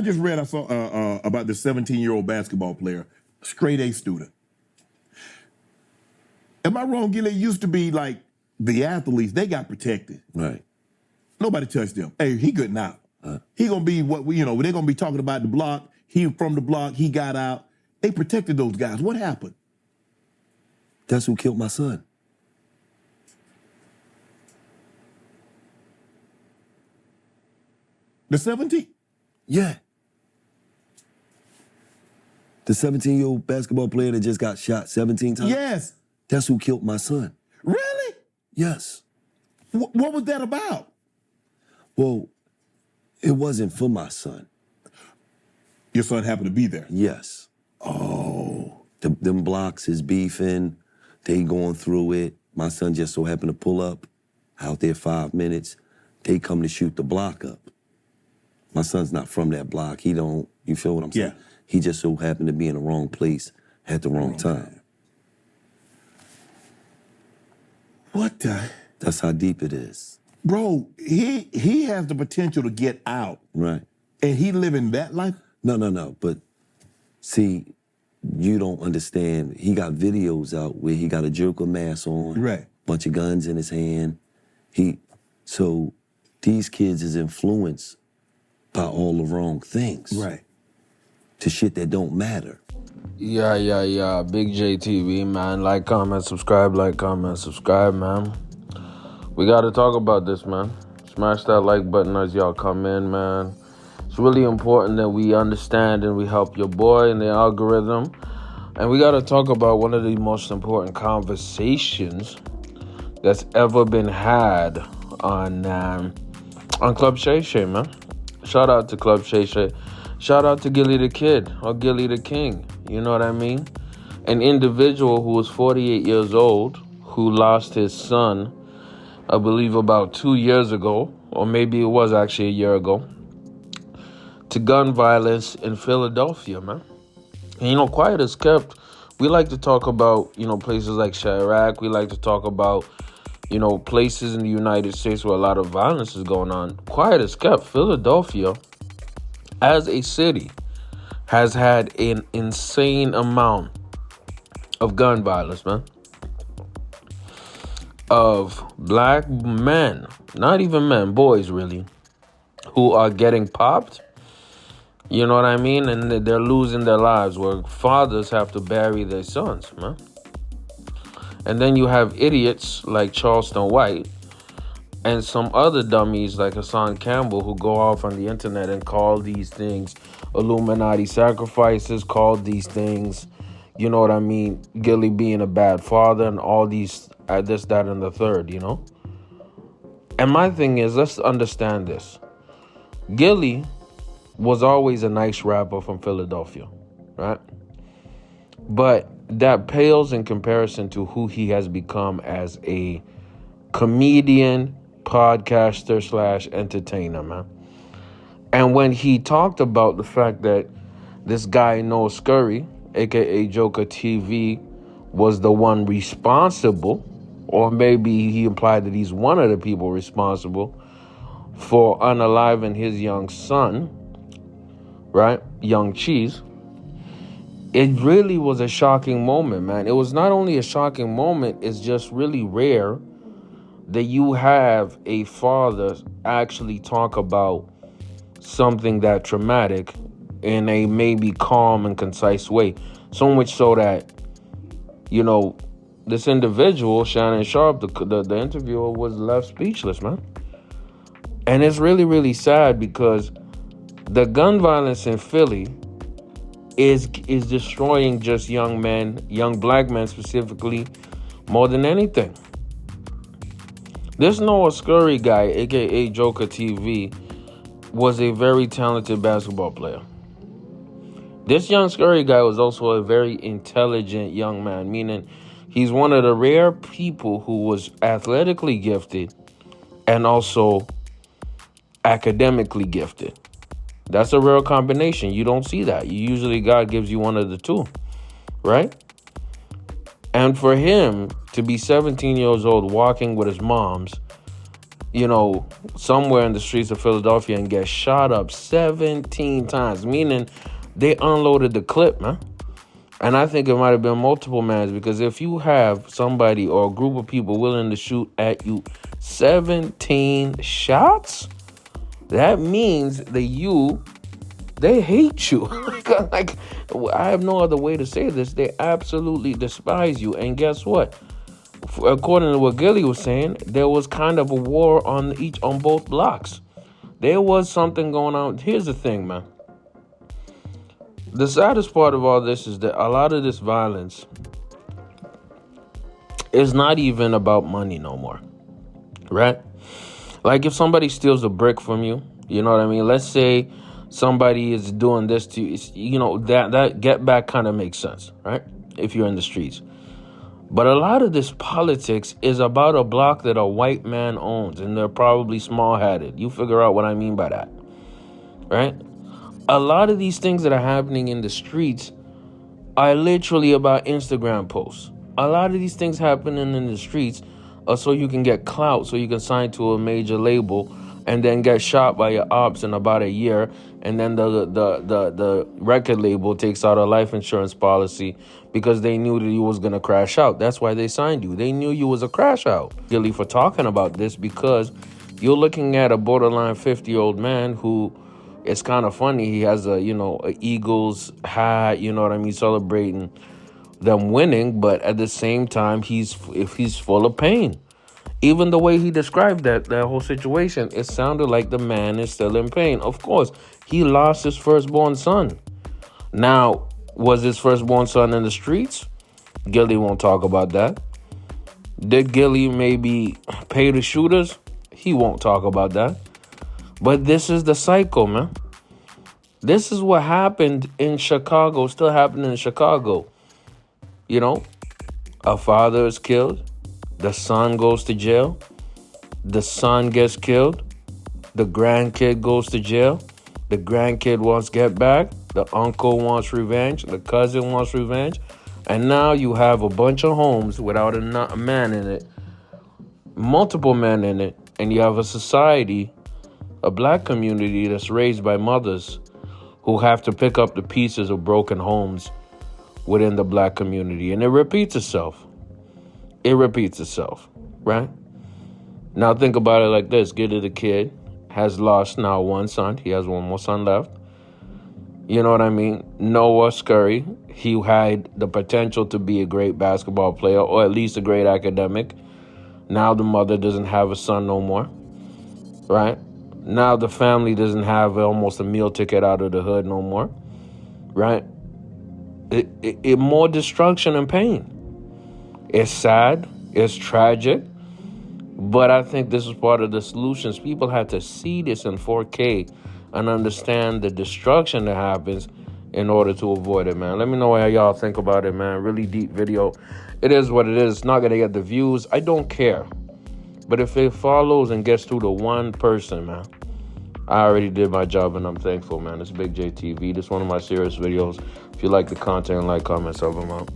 I just read, I saw about the 17-year-old basketball player, straight A student. Am I wrong, Gilly? It used to be like the athletes, they got protected. Right. Nobody touched them. Hey, he good now. He gonna be what we, they're gonna be talking about the block. He from the block, he got out. They protected those guys. What happened? That's who killed my son. The 17? Yeah. The 17-year-old basketball player that just got shot 17 times? Yes. That's who killed my son. Really? Yes. What was that about? Well, it wasn't for my son. Your son happened to be there? Yes. Oh. Them blocks is beefing. They going through it. My son just so happened to pull up out there 5 minutes. They come to shoot the block up. My son's not from that block. He don't, you feel what I'm saying? Yeah. He just so happened to be in the wrong place at the wrong time. What the? That's how deep it is. Bro, he has the potential to get out. Right. And he living that life? No. But see, you don't understand. He got videos out where he got a Joker mask on. Right. Bunch of guns in his hand. So these kids is influenced by all the wrong things. Right. To shit that don't matter. Yeah. Big JTV, man. Like, comment, subscribe, man. We got to talk about this, man. Smash that like button as y'all come in, man. It's really important that we understand and we help your boy in the algorithm. And we got to talk about one of the most important conversations that's ever been had on Club Shay Shay, man. Shout out to Club Shay Shay. Shout out to Gillie Da Kid or Gilly the King. You know what I mean? An individual who was 48 years old who lost his son, I believe about 2 years ago, or maybe it was actually a year ago, to gun violence in Philadelphia, man. And, quiet as kept. We like to talk about, places like Chirac. We like to talk about, places in the United States where a lot of violence is going on. Quiet as kept. Philadelphia, as a city, has had an insane amount of gun violence, man. Of black men, not even men, boys really, who are getting popped. You know what I mean? And they're losing their lives, where fathers have to bury their sons, man. And then you have idiots like Charleston White and some other dummies like Hassan Campbell who go off on the internet and call these things Illuminati sacrifices, call these things, you know what I mean, Gilly being a bad father and all these, this, that, and the third, And my thing is, let's understand this. Gilly was always a nice rapper from Philadelphia, right? But that pales in comparison to who he has become as a comedian, podcaster / entertainer, man. And when he talked about the fact that this guy knows Scurry, aka Joker TV, was the one responsible, or maybe he implied that he's one of the people responsible for unaliving his young son, right? Young Cheese. It really was a shocking moment, man. It was not only a shocking moment, it's just really rare that you have a father actually talk about something that traumatic in a maybe calm and concise way. So much so that, this individual, Shannon Sharpe, the interviewer, was left speechless, man. And it's really, really sad because the gun violence in Philly is destroying just young men, young black men specifically, more than anything. This Noah Scurry guy, aka Joker TV, was a very talented basketball player. This young Scurry guy was also a very intelligent young man, meaning he's one of the rare people who was athletically gifted and also academically gifted. That's a rare combination. You don't see that. Usually God gives you one of the two, right? And for him to be 17 years old walking with his moms somewhere in the streets of Philadelphia and get shot up 17 times, meaning they unloaded the clip, man. And I think it might have been multiple mans, because if you have somebody or a group of people willing to shoot at you 17 shots, that means that they hate you. Like, I have no other way to say this. They absolutely despise you. And guess what? According to what Gilly was saying, there was kind of a war on both blocks. There was something going on. Here's the thing, man. The saddest part of all this is that a lot of this violence is not even about money no more, right? Like, if somebody steals a brick from you, you know what I mean? Let's say somebody is doing this to you, that get back kind of makes sense, right? If you're in the streets. But a lot of this politics is about a block that a white man owns, and they're probably small-hatted. You figure out what I mean by that, right? A lot of these things that are happening in the streets are literally about Instagram posts. A lot of these things happening in the streets are so you can get clout, so you can sign to a major label and then get shot by your ops in about a year. And then the record label takes out a life insurance policy because they knew that you was going to crash out. That's why they signed you. They knew you was a crash out. Really, for talking about this, because you're looking at a borderline 50-year-old man who, it's kind of funny. He has a Eagles hat, you know what I mean, celebrating them winning, but at the same time, he's full of pain. Even the way he described that whole situation, it sounded like the man is still in pain. Of course, he lost his firstborn son. Now, was his firstborn son in the streets? Gilly won't talk about that. Did Gilly maybe pay the shooters? He won't talk about that. But this is the cycle, man. This is what happened in Chicago, still happening in Chicago. A father is killed. The son goes to jail. The son gets killed. The grandkid goes to jail. The grandkid wants to get back. The uncle wants revenge. The cousin wants revenge. And now you have a bunch of homes without a man in it, multiple men in it, and you have a society, a black community that's raised by mothers who have to pick up the pieces of broken homes within the black community. And it repeats itself. It repeats itself, right? Now think about it like this. Gillie Da Kid has lost now one son. He has one more son left. You know what I mean? Noah Scurry, he had the potential to be a great basketball player, or at least a great academic. Now the mother doesn't have a son no more, right? Now the family doesn't have almost a meal ticket out of the hood no more, right? It more destruction and pain. It's sad, it's tragic, but I think this is part of the solutions. People have to see this in 4K and understand the destruction that happens in order to avoid it, man. Let me know how y'all think about it, man. Really deep video. It is what it is. It's not going to get the views. I don't care. But if it follows and gets through to one person, man, I already did my job, and I'm thankful, man. It's Big J TV. This is one of my serious videos. If you like the content, like, comment, sub them out.